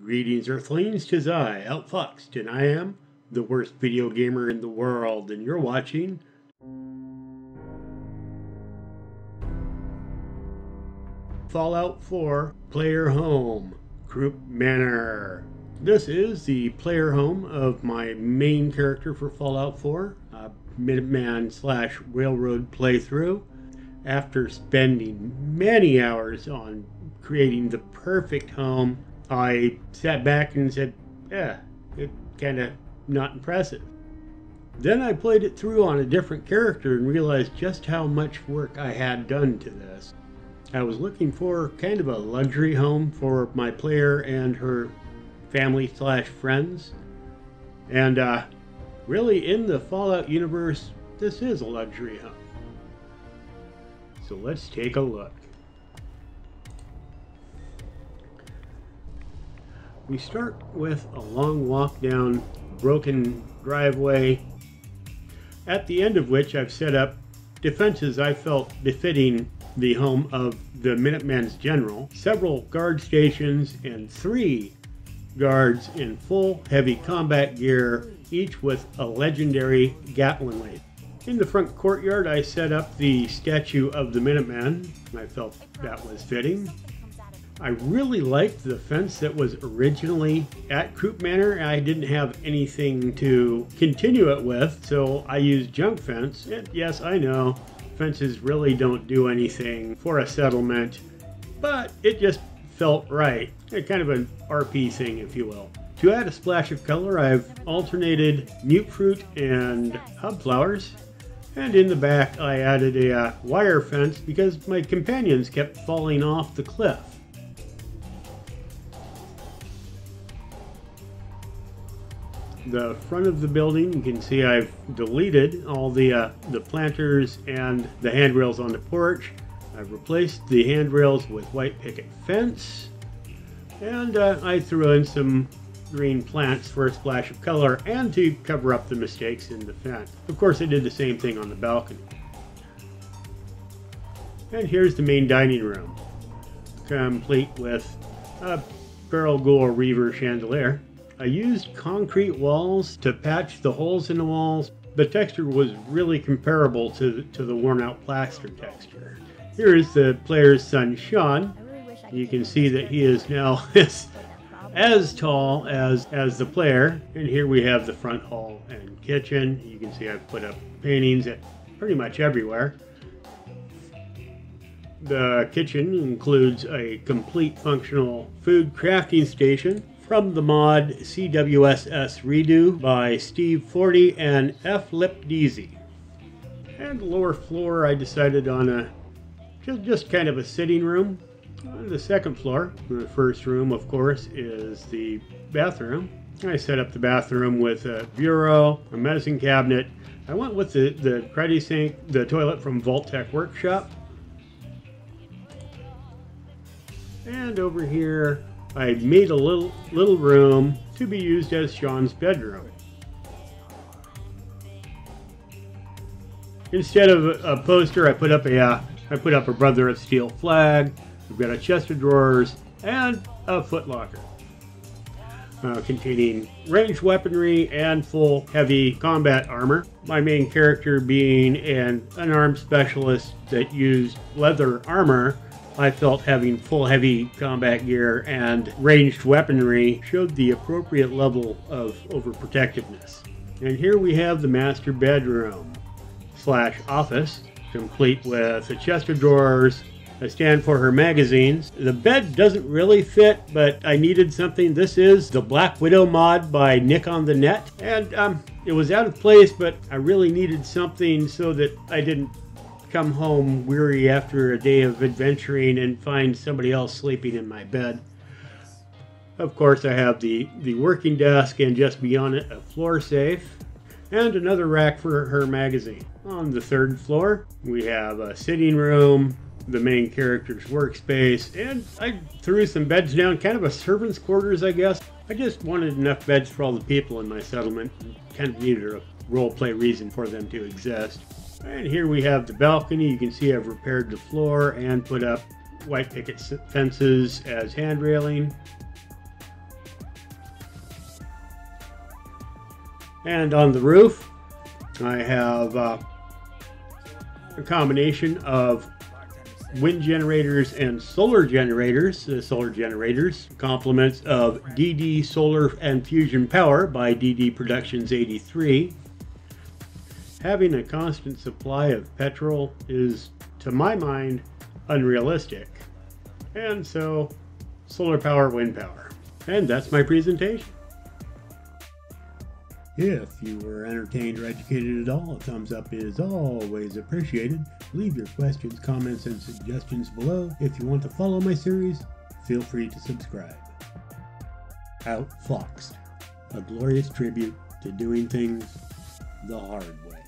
Greetings, Earthlings, 'tis I, Outfoxed, and I am the worst video gamer in the world, and you're watching Fallout 4 Player Home, Croup Manor. This is the player home of my main character for Fallout 4, a Minuteman/Railroad playthrough. After spending many hours on creating the perfect home, I sat back and said, it's kind of not impressive. Then I played it through on a different character and realized just how much work I had done to this. I was looking for kind of a luxury home for my player and her family/friends. And really, in the Fallout universe, this is a luxury home. So let's take a look. We start with a long walk down a broken driveway, at the end of which I've set up defenses I felt befitting the home of the Minuteman's general, several guard stations, and 3 guards in full heavy combat gear, each with a legendary Gatling laser. In the front courtyard, I set up the statue of the Minuteman. I felt that was fitting. I really liked the fence that was originally at Croup Manor. I didn't have anything to continue it with, so I used junk fence. And yes, I know, fences really don't do anything for a settlement, but it just felt right. Kind of an RP thing, if you will. To add a splash of color, I've alternated mutefruit and hubflowers. And in the back, I added a wire fence because my companions kept falling off the cliff. The front of the building, you can see I've deleted all the planters and the handrails on the porch. I've replaced the handrails with white picket fence, and I threw in some green plants for a splash of color and to cover up the mistakes in the fence. Of course, I did the same thing on the balcony. And here's the main dining room, complete with a barrel ghoul reaver chandelier. I used concrete walls to patch the holes in the walls. The texture was really comparable to the worn out plaster texture. Here is the player's son, Sean. You can see that he is now as tall as the player. And here we have the front hall and kitchen. You can see I've put up paintings at pretty much everywhere. The kitchen includes a complete functional food crafting station from the mod CWSS Redo by Steve 40 and F. Lip Deasy. And the lower floor, I decided on just kind of a sitting room. On the second floor, the first room, of course, is the bathroom. I set up the bathroom with a bureau, a medicine cabinet. I went with the credit sink, the toilet from Vault-Tec Workshop. And over here, I made a little room to be used as Sean's bedroom. Instead of a poster, I put up a Brother of Steel flag. We've got a chest of drawers and a footlocker containing ranged weaponry and full heavy combat armor. My main character being an unarmed specialist that used leather armor, I felt having full heavy combat gear and ranged weaponry showed the appropriate level of overprotectiveness. And here we have the master bedroom / office, complete with a chest of drawers, a stand for her magazines. The bed doesn't really fit, but I needed something. This is the Black Widow mod by Nick on the Net, and it was out of place, but I really needed something so that I didn't come home weary after a day of adventuring and find somebody else sleeping in my bed. Of course, I have the working desk, and just beyond it, a floor safe and another rack for her magazine. On the third floor, we have a sitting room, the main character's workspace, and I threw some beds down, kind of a servant's quarters, I guess. I just wanted enough beds for all the people in my settlement, and kind of needed a roleplay reason for them to exist. And here we have the balcony. You can see I've repaired the floor and put up white picket fences as hand railing. And on the roof, I have a combination of wind generators and solar generators. The solar generators, complements of DD Solar and Fusion Power by DD Productions 83. Having a constant supply of petrol is, to my mind, unrealistic. And so, solar power, wind power. And that's my presentation. If you were entertained or educated at all, a thumbs up is always appreciated. Leave your questions, comments, and suggestions below. If you want to follow my series, feel free to subscribe. Outfoxed, a glorious tribute to doing things the hard way.